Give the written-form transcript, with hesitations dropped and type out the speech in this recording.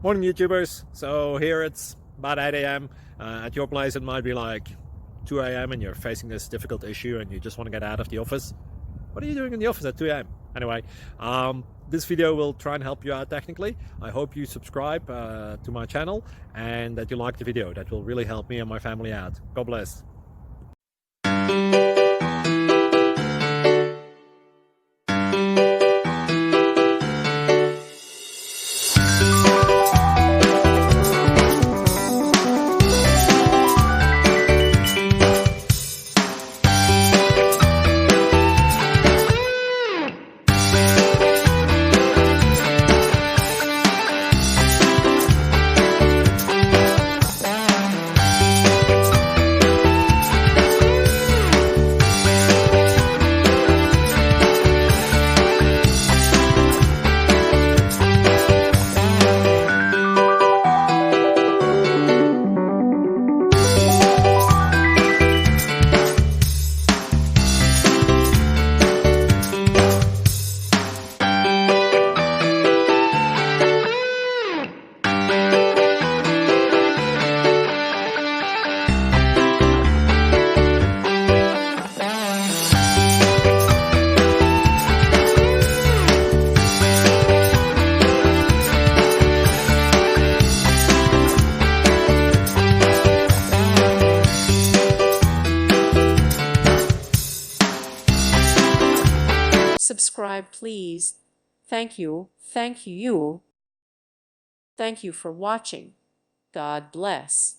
Morning YouTubers. So here it's about 8 a.m. At your place it might be like 2 a.m. and you're facing this difficult issue and you just want to get out of the office. What are you doing in the office at 2 a.m.? Anyway, this video will try and help you out technically. I hope you subscribe to my channel and that you like the video. That will really help me and my family out. God bless. Subscribe, please. Thank you. Thank you. Thank you for watching. God bless.